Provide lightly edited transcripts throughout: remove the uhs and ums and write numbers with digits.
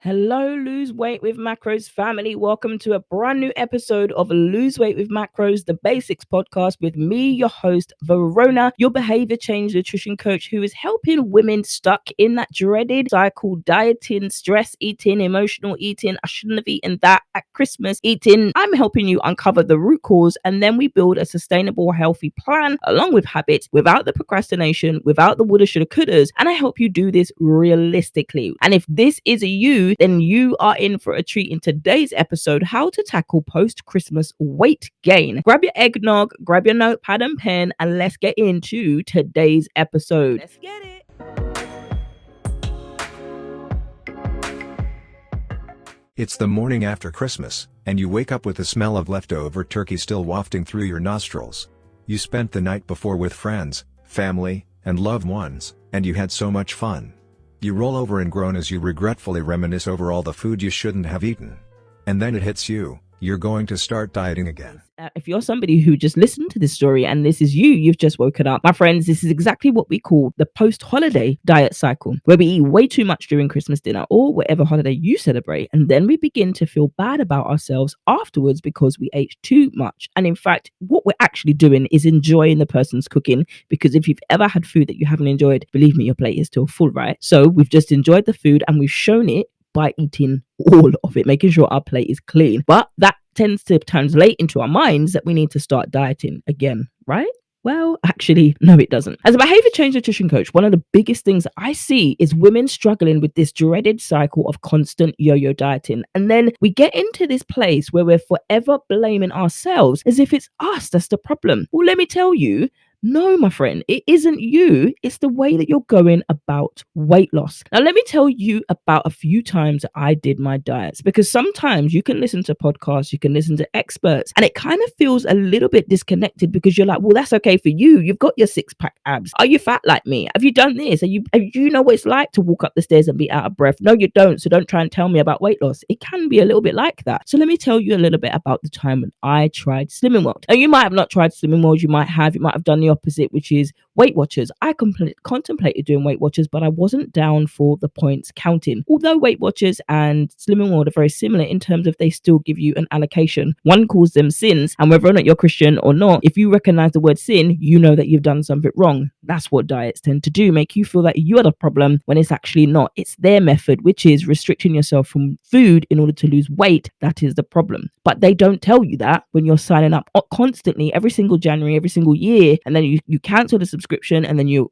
Hello, Lose Weight with Macros family. Welcome to a brand new episode of Lose Weight with Macros, the Basics podcast with me, your host, Verona, your behavior change nutrition coach who is helping women stuck in that dreaded cycle, dieting, stress eating, emotional eating. I shouldn't have eaten that at Christmas eating. I'm helping you uncover the root cause, and then we build a sustainable, healthy plan along with habits without the procrastination, without the woulda, shoulda, couldas. And I help you do this realistically. And if this is a you, then you are in for a treat in today's episode: how to tackle post-Christmas weight gain. Grab your eggnog, grab your notepad and pen, and let's get into today's episode. Let's get it. It's the morning after Christmas, and you wake up with the smell of leftover turkey still wafting through your nostrils. You spent the night before with friends, family, and loved ones, and you had so much fun. You roll over and groan as you regretfully reminisce over all the food you shouldn't have eaten. And then it hits you: you're going to start dieting again. If you're somebody who just listened to this story and this is you've just woken up, my friends, this is exactly what we call the post-holiday diet cycle, where we eat way too much during Christmas dinner or whatever holiday you celebrate, and then we begin to feel bad about ourselves afterwards because we ate too much. And in fact, what we're actually doing is enjoying the person's cooking, because if you've ever had food that you haven't enjoyed, believe me, your plate is still full, right? So we've just enjoyed the food and we've shown it by eating all of it, making sure our plate is clean. But that tends to translate into our minds that we need to start dieting again, right? Well, actually, no, it doesn't. As a behavior change nutrition coach, one of the biggest things that I see is women struggling with this dreaded cycle of constant yo-yo dieting. And then we get into this place where we're forever blaming ourselves as if it's us that's the problem. Well, let me tell you, no, my friend, it isn't you. It's the way that you're going about weight loss. Now, let me tell you about a few times that I did my diets, because sometimes you can listen to podcasts, you can listen to experts, and it kind of feels a little bit disconnected because you're like, well, that's okay for you. You've got your six-pack abs. Are you fat like me? Have you done this? Do you know what it's like to walk up the stairs and be out of breath? No, you don't. So don't try and tell me about weight loss. It can be a little bit like that. So let me tell you a little bit about the time when I tried Slimming World. Now, you might have not tried Slimming World. You might have done the opposite, which is Weight Watchers. I contemplated doing Weight Watchers, but I wasn't down for the points counting. Although Weight Watchers and Slimming World are very similar in terms of they still give you an allocation. One calls them sins, and whether or not you're Christian or not, if you recognize the word sin, you know that you've done something wrong. That's what diets tend to do, make you feel that you are the problem when it's actually not. It's their method, which is restricting yourself from food in order to lose weight. That is the problem. But they don't tell you that when you're signing up constantly every single January, every single year, and then you cancel the subscription, and then you're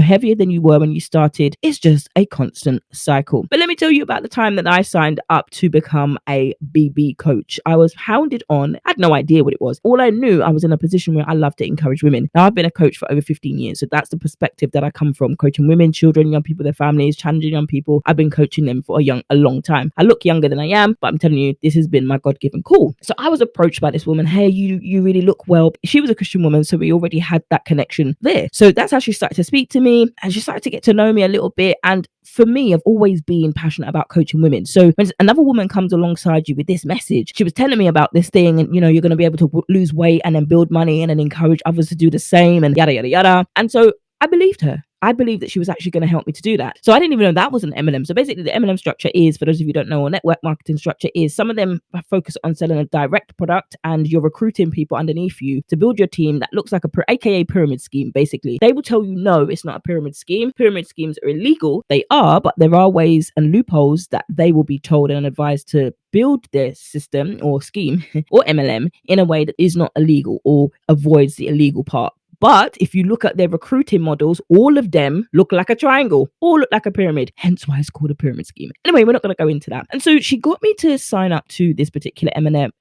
heavier than you were when you started. It's just a constant cycle. But let me tell you about the time that I signed up to become a BB coach. I was hounded on. I had no idea what it was. All I knew, I was in a position where I love to encourage women. Now, I've been a coach for over 15 years, so that's the perspective that I come from, coaching women, children, young people, their families, challenging young people. I've been coaching them for a long time. I look younger than I am, but I'm telling you, this has been my God-given call. So I was approached by this woman. Hey, you really look well. She was a Christian woman, so we already had that connection there. So that's how she started to speak to me, and she started to get to know me a little bit. And for me, I've always been passionate about coaching women. So when another woman comes alongside you with this message, she was telling me about this thing, and you're going to be able to lose weight and then build money and then encourage others to do the same, and yada yada yada. And so I believed her. I believed that she was actually going to help me to do that. So I didn't even know that was an MLM. So basically the MLM structure is, for those of you who don't know, or network marketing structure is, some of them focus on selling a direct product, and you're recruiting people underneath you to build your team that looks like AKA pyramid scheme. Basically, they will tell you, no, it's not a pyramid scheme. Pyramid schemes are illegal. They are, but there are ways and loopholes that they will be told and advised to build their system or scheme or MLM in a way that is not illegal or avoids the illegal part. But if you look at their recruiting models, all of them look like a triangle, all look like a pyramid, hence why it's called a pyramid scheme. Anyway, we're not going to go into that. And so she got me to sign up to this particular M&M,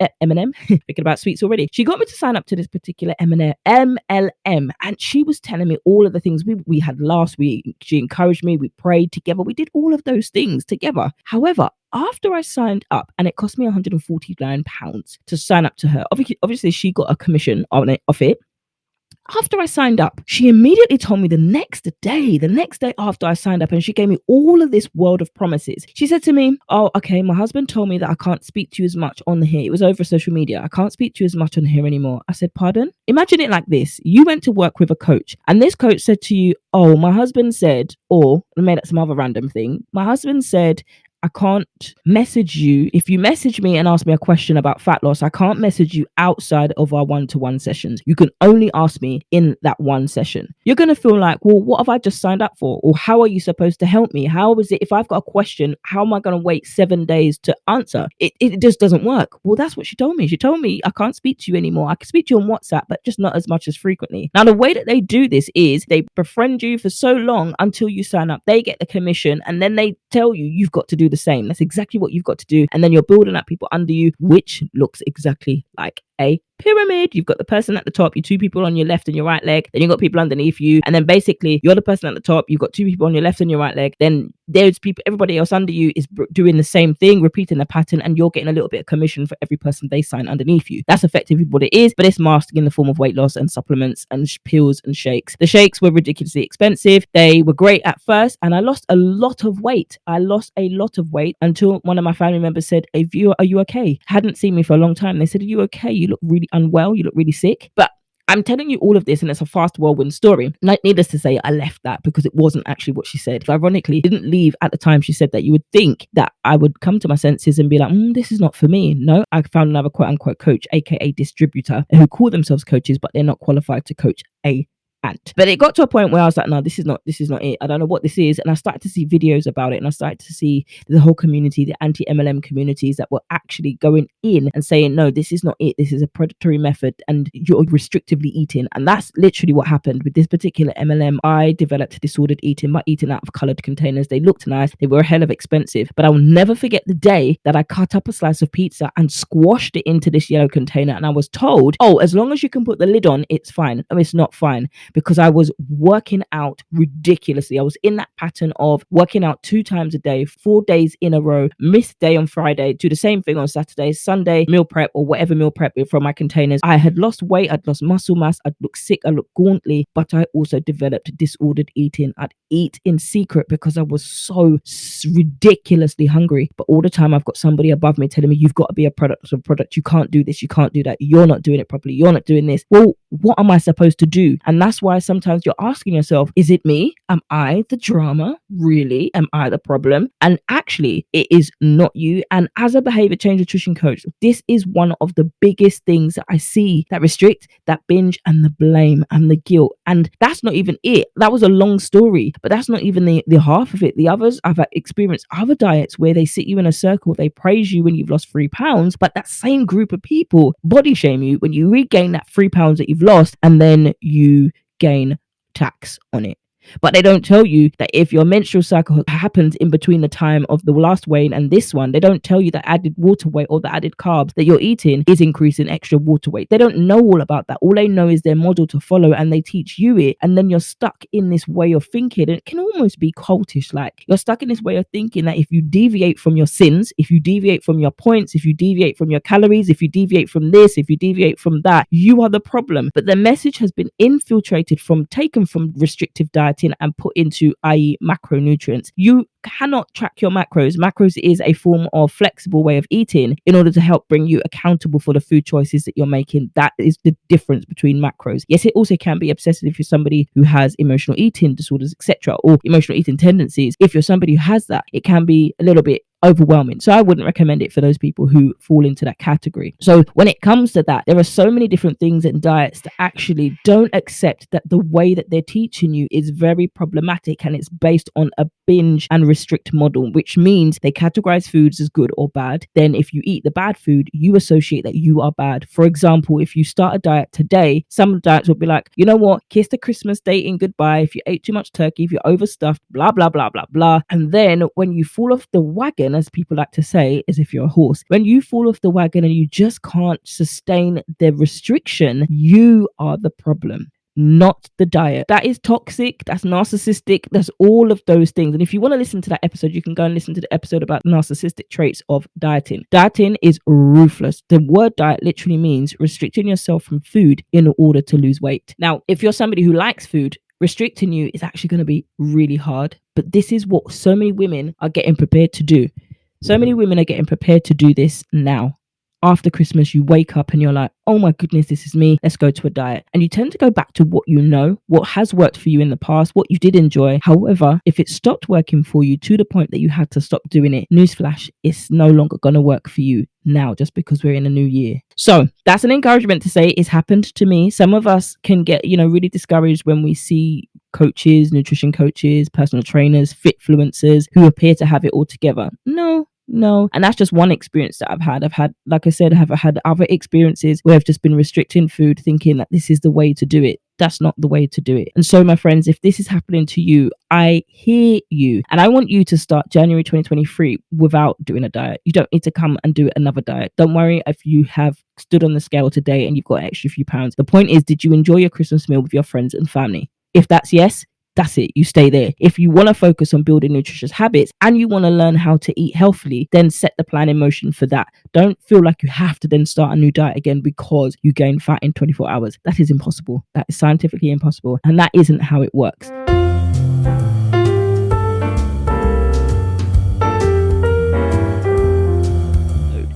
thinking about sweets already. She got me to sign up to this particular MLM, and she was telling me all of the things we had last week. She encouraged me, we prayed together, we did all of those things together. However, after I signed up, and it cost me £149 to sign up to her, obviously she got a commission off it. After I signed up, she immediately told me the next day after I signed up, and she gave me all of this world of promises. She said to me, oh, okay, my husband told me that I can't speak to you as much on here. It was over social media. I can't speak to you as much on here anymore. I said, pardon? Imagine it like this. You went to work with a coach, and this coach said to you, oh, my husband said, or I made up some other random thing. My husband said, I can't message you. If you message me and ask me a question about fat loss, I can't message you outside of our one-to-one sessions. You can only ask me in that one session. You're going to feel like, well, what have I just signed up for? Or how are you supposed to help me? How is it, if I've got a question, how am I going to wait 7 days to answer? It just doesn't work. Well, that's what she told me. She told me I can't speak to you anymore. I can speak to you on WhatsApp, but just not as much as frequently. Now, the way that they do this is they befriend you for so long until you sign up. They get the commission and then they tell you you've got to do the same. That's exactly what you've got to do. And then you're building up people under you, which looks exactly like a pyramid. You've got the person at the top, you two people on your left and your right leg, then you've got people underneath you, and then basically you're the person at the top, you've got two people on your left and your right leg, then there's people, everybody else under you is doing the same thing, repeating the pattern, and you're getting a little bit of commission for every person they sign underneath you. That's effectively what it is, but it's masked in the form of weight loss and supplements and pills and shakes. The shakes were ridiculously expensive. They were great at first, and I lost a lot of weight. Until one of my family members said, "Hey, are you okay?" Hadn't seen me for a long time. They said, "Are you okay? You look really unwell. You look really sick." But I'm telling you all of this, and it's a fast whirlwind story. Needless to say, I left that because it wasn't actually what she said. Ironically, didn't leave at the time she said that. You would think that I would come to my senses and be like, this is not for me. No, I found another quote unquote coach, aka distributor, who call themselves coaches, but they're not qualified to coach a ant. But it got to a point where I was like, no, this is not it. I don't know what this is. And I started to see videos about it, and I started to see the whole community, the anti-MLM communities that were actually going in and saying, no, this is not it. This is a predatory method and you're restrictively eating. And that's literally what happened with this particular MLM. I developed disordered eating by eating out of colored containers. They looked nice. They were a hell of expensive, but I will never forget the day that I cut up a slice of pizza and squashed it into this yellow container. And I was told, oh, as long as you can put the lid on, it's fine. Oh, it's not fine, because I was working out ridiculously. I was in that pattern of working out 2 times a day, 4 days in a row, miss day on Friday, do the same thing on Saturday, Sunday, meal prep or whatever meal prep from my containers. I had lost weight, I'd lost muscle mass, I'd look sick, I looked gauntly, but I also developed disordered eating. I'd eat in secret because I was so ridiculously hungry. But all the time I've got somebody above me telling me, you've got to be a product of a product. You can't do this, you can't do that. You're not doing it properly. You're not doing this. Well, what am I supposed to do? And that's why sometimes you're asking yourself, is it me? Am I the drama? Really? Am I the problem? And actually, it is not you. And as a behavior change nutrition coach, this is one of the biggest things that I see that restrict, that binge, and the blame and the guilt. And that's not even it. That was a long story, but that's not even the half of it. The others, I've experienced other diets where they sit you in a circle, they praise you when you've lost 3 pounds, but that same group of people body shame you when you regain that 3 pounds that you've lost, and then you gain tax on it. But they don't tell you that if your menstrual cycle happens in between the time of the last weigh and this one, they don't tell you that added water weight or the added carbs that you're eating is increasing extra water weight. They don't know all about that. All they know is their model to follow, and they teach you it. And then you're stuck in this way of thinking. And it can almost be cultish. Like, you're stuck in this way of thinking that if you deviate from your sins, if you deviate from your points, if you deviate from your calories, if you deviate from this, if you deviate from that, you are the problem. But the message has been taken from restrictive dieting and put into, i.e., macronutrients. You cannot track your macros. Macros is a form of flexible way of eating in order to help bring you accountable for the food choices that you're making. That is the difference between macros. Yes, it also can be obsessive if you're somebody who has emotional eating disorders, etc., or emotional eating tendencies. If you're somebody who has that, it can be a little bit overwhelming. So I wouldn't recommend it for those people who fall into that category. So when it comes to that, there are so many different things in diets that actually don't accept that the way that they're teaching you is very problematic, and it's based on a binge and restrict model, which means they categorize foods as good or bad. Then if you eat the bad food, you associate that you are bad. For example, if you start a diet today, some diets will be like, you know what, kiss the Christmas date in goodbye if you ate too much turkey, if you're overstuffed, blah, blah, blah, blah, blah. And then when you fall off the wagon, as people like to say, as if you're a horse, when you fall off the wagon and you just can't sustain the restriction, you are the problem, not the diet. That is toxic, that's narcissistic, that's all of those things. And if you want to listen to that episode, you can go and listen to the episode about narcissistic traits of dieting. Dieting is ruthless. The word diet literally means restricting yourself from food in order to lose weight. Now, if you're somebody who likes food, restricting you is actually going to be really hard. But this is what so many women are getting prepared to do. So many women are getting prepared to do this now. after Christmas, you wake up and you're like, oh my goodness, this is me. Let's go to a diet. And you tend to go back to what you know, what has worked for you in the past, what you did enjoy. However, if it stopped working for you to the point that you had to stop doing it, newsflash, it's no longer going to work for you now just because we're in a new year. So that's an encouragement to say it's happened to me. Some of us can get, really discouraged when we see coaches, nutrition coaches, personal trainers, fitfluencers who appear to have it all together. No. And that's just one experience that I've had. Like I said, I've had other experiences where I've just been restricting food thinking that this is the way to do it. That's not the way to do it. And so, my friends, if this is happening to you, I hear you. And I want you to start January 2023 without doing a diet. You don't need to come and do another diet. Don't worry if you have stood on the scale today and you've got an extra few pounds. The point is, did you enjoy your Christmas meal with your friends and family? If that's yes, that's it. You stay there. If you want to focus on building nutritious habits and you want to learn how to eat healthily, then set the plan in motion for that. Don't feel like you have to then start a new diet again because you gain fat in 24 hours. That is impossible. That is scientifically impossible. And that isn't how it works.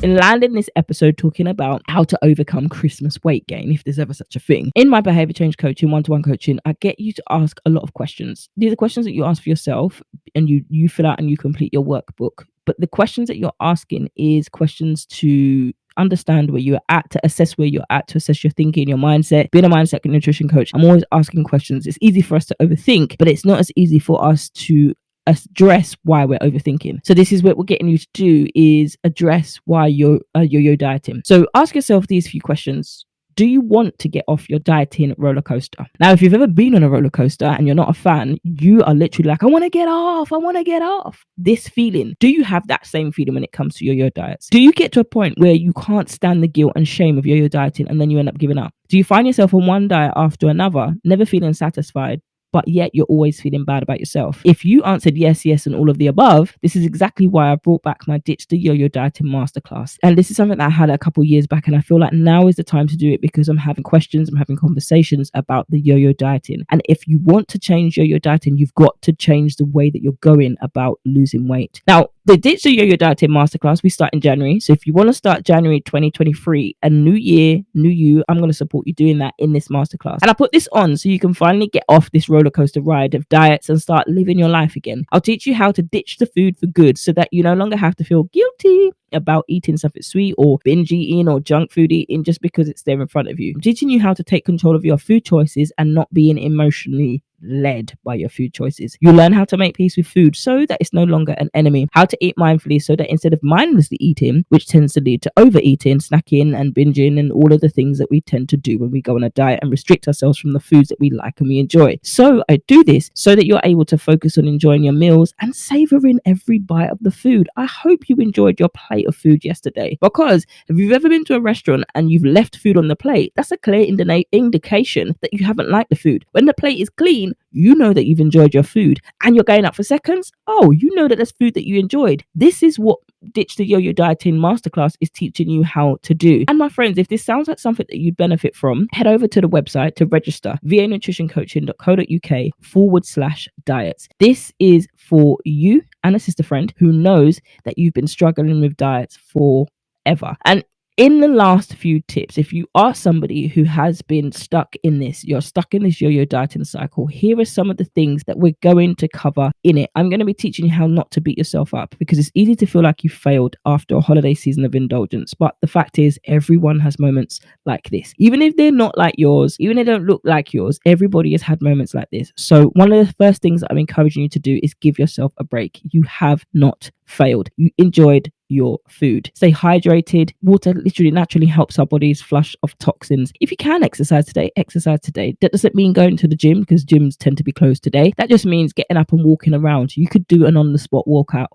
In landing this episode talking about how to overcome Christmas weight gain, if there's ever such a thing. In my behavior change coaching, one-to-one coaching, I get you to ask a lot of questions. These are questions that you ask for yourself and you fill out and you complete your workbook. But the questions that you're asking is questions to understand where you're at, to assess where you're at, to assess your thinking, your mindset. Being a mindset and nutrition coach, I'm always asking questions. It's easy for us to overthink, but it's not as easy for us to address why we're overthinking. So this is what we're getting you to do, is address why you're yo-yo dieting. So ask yourself these few questions. Do you want to get off your dieting roller coaster? Now, if you've ever been on a roller coaster and you're not a fan, you are literally like, I want to get off. This feeling. Do you have that same feeling when it comes to yo-yo diets? Do you get to a point where you can't stand the guilt and shame of yo-yo dieting and then you end up giving up? Do you find yourself on one diet after another, never feeling satisfied, but yet you're always feeling bad about yourself? If you answered yes, and all of the above, this is exactly why I brought back my Ditch the Yo-Yo Dieting Masterclass. And this is something that I had a couple of years back, and I feel like now is the time to do it because I'm having questions, I'm having conversations about the yo-yo dieting. And if you want to change yo-yo dieting, you've got to change the way that you're going about losing weight. Now, the Ditch the Yo-Yo Dieting Masterclass, we start in January. So if you want to start January 2023, a new year, new you, I'm going to support you doing that in this masterclass. And I put this on so you can finally get off this roller coaster ride of diets and start living your life again. I'll teach you how to ditch the food for good so that you no longer have to feel guilty about eating something sweet or binge eating or junk food eating just because it's there in front of you. I'm teaching you how to take control of your food choices and not being emotionally led by your food choices. You learn how to make peace with food so that it's no longer an enemy, how to eat mindfully so that instead of mindlessly eating, which tends to lead to overeating, snacking and binging and all of the things that we tend to do when we go on a diet and restrict ourselves from the foods that we like and we enjoy. So I do this so that you're able to focus on enjoying your meals and savoring every bite of the food. I hope you enjoyed your plate of food yesterday, because if you've ever been to a restaurant and you've left food on the plate, that's a clear indication that you haven't liked the food. When the plate is clean, you know that you've enjoyed your food, and you're going up for seconds. Oh, you know that there's food that you enjoyed. This is what Ditch the Yo-Yo Dieting Masterclass is teaching you how to do. And my friends, if this sounds like something that you'd benefit from, head over to the website to register, vanutritioncoaching.co.uk/diets. This is for you and a sister friend who knows that you've been struggling with diets forever. And in the last few tips, if you are somebody who has been you're stuck in this yo-yo dieting cycle, here are some of the things that we're going to cover in it. I'm going to be teaching you how not to beat yourself up, because it's easy to feel like you failed after a holiday season of indulgence. But the fact is, everyone has moments like this. Even if they're not like yours, even if they don't look like yours, everybody has had moments like this. So one of the first things that I'm encouraging you to do is give yourself a break. You have not failed. You enjoyed your food. Stay hydrated. Water literally naturally helps our bodies flush off toxins. If you can exercise today, exercise today. That doesn't mean going to the gym, because gyms tend to be closed today. That just means getting up and walking around. You could do an on-the-spot workout.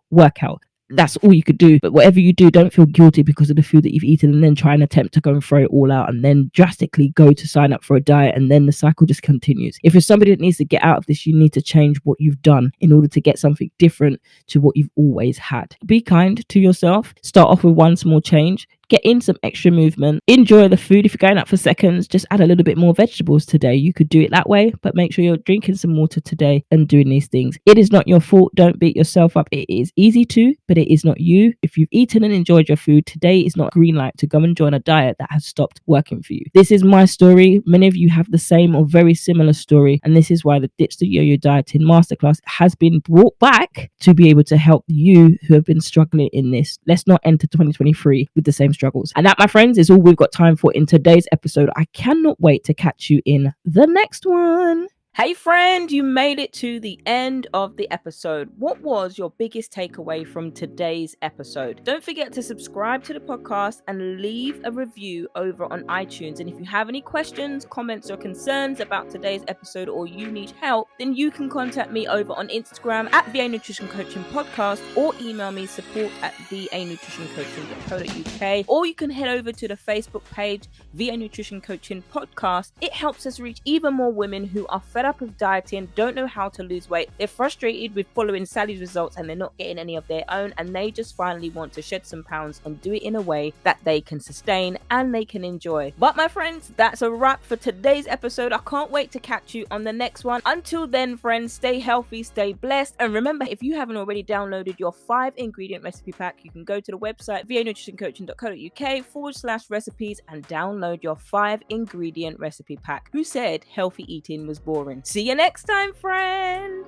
That's all you could do. But whatever you do, don't feel guilty because of the food that you've eaten and then try and attempt to go and throw it all out and then drastically go to sign up for a diet, and then the cycle just continues. If you're somebody that needs to get out of this, you need to change what you've done in order to get something different to what you've always had. Be kind to yourself. Start off with one small change. get in some extra movement, enjoy the food. If you're going out for seconds, just add a little bit more vegetables today. You could do it that way, but make sure you're drinking some water today and doing these things. It is not your fault. Don't beat yourself up. It is easy to, but it is not you. If you've eaten and enjoyed your food, today is not a green light to go and join a diet that has stopped working for you. This is my story. Many of you have the same or very similar story, and this is why the Ditch the Yo-Yo Dieting Masterclass has been brought back to be able to help you who have been struggling in this. Let's not enter 2023 with the same struggles. And that, my friends, is all we've got time for in today's episode. I cannot wait to catch you in the next one. Hey friend, you made it to the end of the episode. What was your biggest takeaway from today's episode? Don't forget to subscribe to the podcast and leave a review over on iTunes. And if you have any questions, comments, or concerns about today's episode, or you need help, then you can contact me over on Instagram at VA Nutrition Coaching Podcast, or email me support@vanutritioncoaching.co.uk, or you can head over to the Facebook page VA Nutrition Coaching Podcast. It helps us reach even more women who are fed up with dieting, don't know how to lose weight, they're frustrated with following Sally's results and they're not getting any of their own, and they just finally want to shed some pounds and do it in a way that they can sustain and they can enjoy. But my friends, that's a wrap for today's episode. I can't wait to catch you on the next one. Until then, friends, stay healthy, stay blessed, and remember, if you haven't already downloaded your 5-ingredient recipe pack, you can go to the website vanutritioncoaching.co.uk/recipes and download your 5-ingredient recipe pack. Who said healthy eating was boring? See you next time, friend.